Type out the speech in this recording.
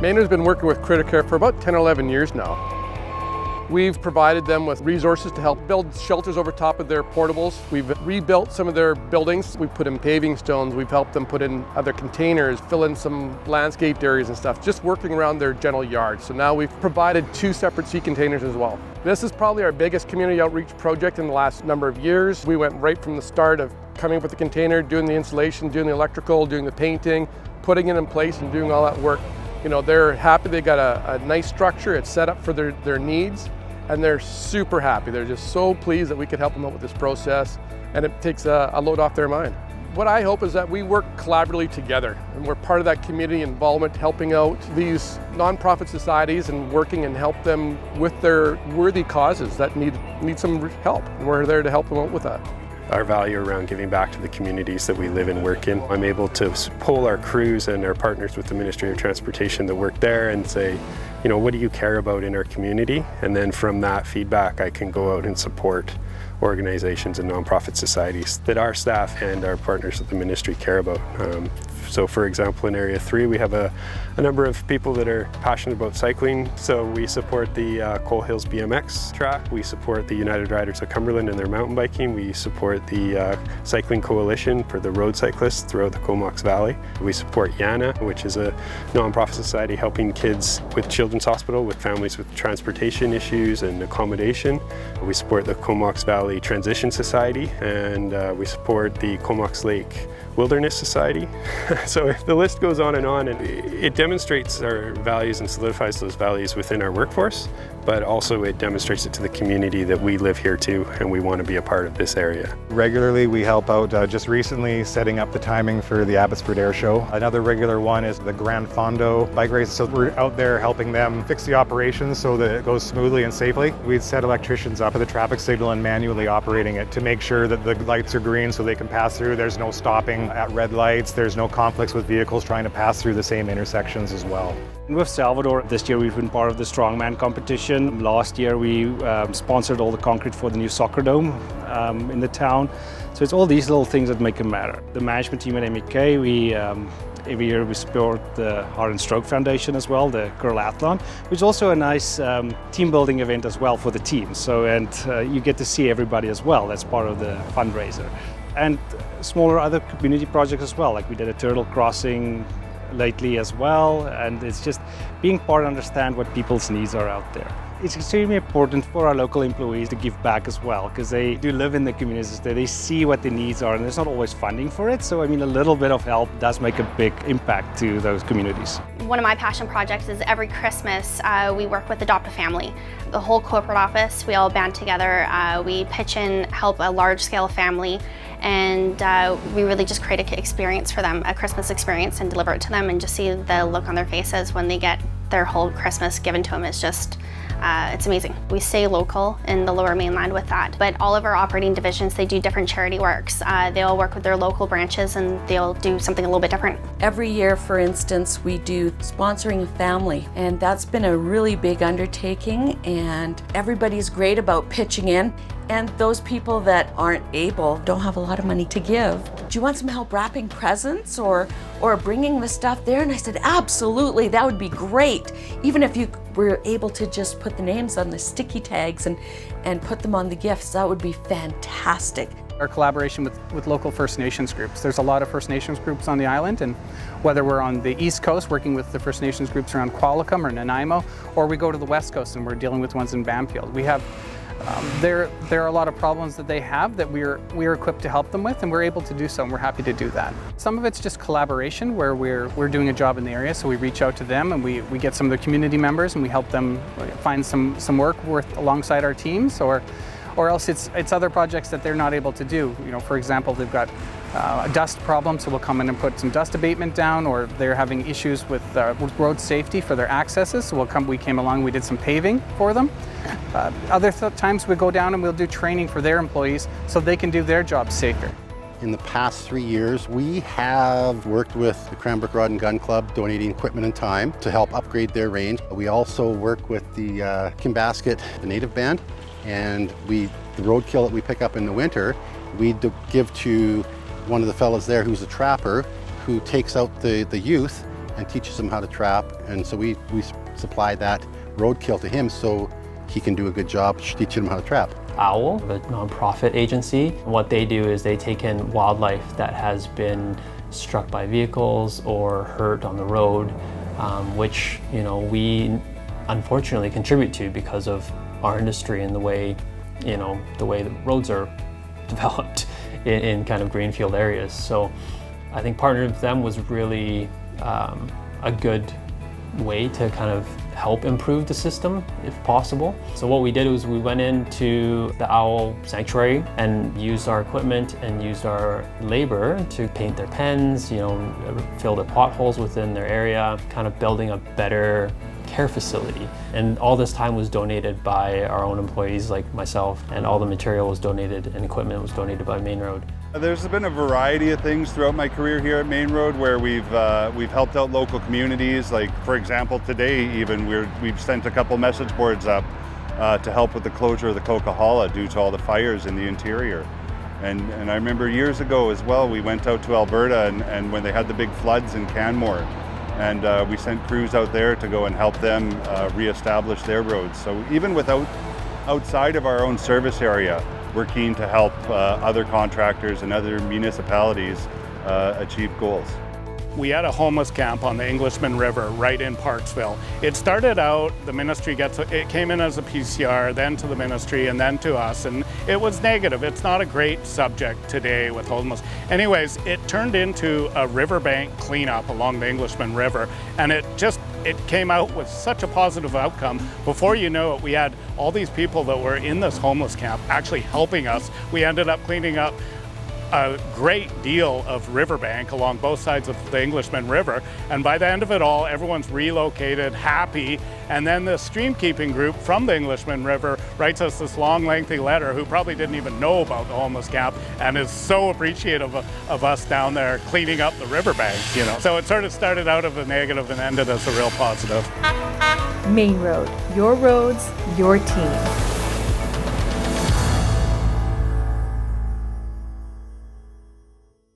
Mainroad's been working with Criticare for about 10 or 11 years now. We've provided them with resources to help build shelters over top of their portables. We've rebuilt some of their buildings. We've put in paving stones. We've helped them put in other containers, fill in some landscaped areas and stuff, just working around their general yard. So now we've provided 2 separate sea containers as well. This is probably our biggest community outreach project in the last number of years. We went right from the start of coming up with the container, doing the installation, doing the electrical, doing the painting, putting it in place and doing all that work. You know, they're happy they got a nice structure. It's set up for their needs, and they're super happy. They're just so pleased that we could help them out with this process, and it takes a load off their mind. What I hope is that we work collaboratively together, and we're part of that community involvement, helping out these nonprofit societies and working and help them with their worthy causes that need some help, and we're there to help them out with that. Our value around giving back to the communities that we live and work in. I'm able to poll our crews and our partners with the Ministry of Transportation that work there and say, you know, what do you care about in our community? And then from that feedback, I can go out and support organizations and nonprofit societies that our staff and our partners at the ministry care about. So for example, in Area 3, we have a number of people that are passionate about cycling. So we support the Coal Hills BMX track. We support the United Riders of Cumberland and their mountain biking. We support the Cycling Coalition for the road cyclists throughout the Comox Valley. We support YANA, which is a nonprofit society helping kids with Children's Hospital, with families with transportation issues and accommodation. We support the Comox Valley Transition Society, and we support the Comox Lake Wilderness Society. So the list goes on, and it demonstrates our values and solidifies those values within our workforce, but also it demonstrates it to the community that we live here too, and we want to be a part of this area. Regularly we help out, just recently setting up the timing for the Abbotsford Air Show. Another regular one is the Grand Fondo bike race, so we're out there helping them fix the operations so that it goes smoothly and safely. We set electricians up at the traffic signal and manually operating it to make sure that the lights are green so they can pass through. There's no stopping at red lights, there's no conflicts with vehicles trying to pass through the same intersections as well. With Salvador, this year we've been part of the Strongman competition. Last year we sponsored all the concrete for the new soccer dome in the town. So it's all these little things that make it matter. The management team at MEK, every year we support the Heart and Stroke Foundation as well, the Curlathlon, which is also a nice team building event as well for the team. So, and you get to see everybody as well. That's part of the fundraiser. And smaller other community projects as well, like we did a turtle crossing lately as well, and it's just being part and understand what people's needs are out there. It's extremely important for our local employees to give back as well, because they do live in the communities, they see what the needs are, and there's not always funding for it. So I mean, a little bit of help does make a big impact to those communities. One of my passion projects is every Christmas we work with Adopt a Family. The whole corporate office, we all band together, we pitch in, help a large-scale family, and we really just create an experience for them, a Christmas experience, and deliver it to them, and just see the look on their faces when they get their whole Christmas given to them is just, it's amazing. We stay local in the Lower Mainland with that, but all of our operating divisions, they do different charity works. They all work with their local branches, and they'll do something a little bit different. Every year, for instance, we do sponsoring a family, and that's been a really big undertaking, and everybody's great about pitching in. And those people that aren't able, don't have a lot of money to give. Do you want some help wrapping presents or bringing the stuff there? And I said, absolutely, that would be great. Even if you were able to just put the names on the sticky tags and put them on the gifts, that would be fantastic. Our collaboration with local First Nations groups. There's a lot of First Nations groups on the island, and whether we're on the East Coast working with the First Nations groups around Qualicum or Nanaimo, or we go to the West Coast and we're dealing with ones in Bamfield. We have there are a lot of problems that they have that we're equipped to help them with, and we're able to do so, and we're happy to do that. Some of it's just collaboration where we're doing a job in the area, so we reach out to them and we get some of the community members and we help them find some work alongside our teams, or else it's other projects that they're not able to do. You know, for example, they've got a dust problem, so we'll come in and put some dust abatement down, or they're having issues with road safety for their accesses, so we came along, we did some paving for them. Other times we go down and we'll do training for their employees so they can do their jobs safer. In the past 3 years, we have worked with the Cranbrook Rod and Gun Club, donating equipment and time to help upgrade their range. We also work with the Kinbasket, the native band, and the roadkill that we pick up in the winter, we give to one of the fellows there who's a trapper, who takes out the youth and teaches him how to trap. And so we supply that roadkill to him so he can do a good job teaching him how to trap. Owl, a nonprofit agency. What they do is they take in wildlife that has been struck by vehicles or hurt on the road, which we unfortunately contribute to because of our industry and the way the roads are developed in kind of greenfield areas. So I think partnering with them was really a good way to kind of help improve the system if possible. So what we did was we went into the owl sanctuary and used our equipment and used our labor to paint their pens, fill the potholes within their area, kind of building a better care facility. And all this time was donated by our own employees like myself, and all the material was donated and equipment was donated by Mainroad. There's been a variety of things throughout my career here at Mainroad where we've helped out local communities. Like, for example, today even we've sent a couple message boards up to help with the closure of the Coquihalla due to all the fires in the interior. And I remember years ago as well, we went out to Alberta and when they had the big floods in Canmore, and we sent crews out there to go and help them reestablish their roads. So even outside of our own service area, we're keen to help other contractors and other municipalities achieve goals. We had a homeless camp on the Englishman River right in Parksville. It started out, the ministry it came in as a PCR, then to the ministry, and then to us, and it was negative. It's not a great subject today with homeless. Anyways, it turned into a riverbank cleanup along the Englishman River, and it came out with such a positive outcome. Before you know it, we had all these people that were in this homeless camp actually helping us. We ended up cleaning up a great deal of riverbank along both sides of the Englishman River, and by the end of it all, everyone's relocated, happy, and then the stream keeping group from the Englishman River writes us this long, lengthy letter, who probably didn't even know about the homeless camp and is so appreciative of us down there cleaning up the riverbanks, So it sort of started out of a negative and ended as a real positive. Mainroad, your roads, your team.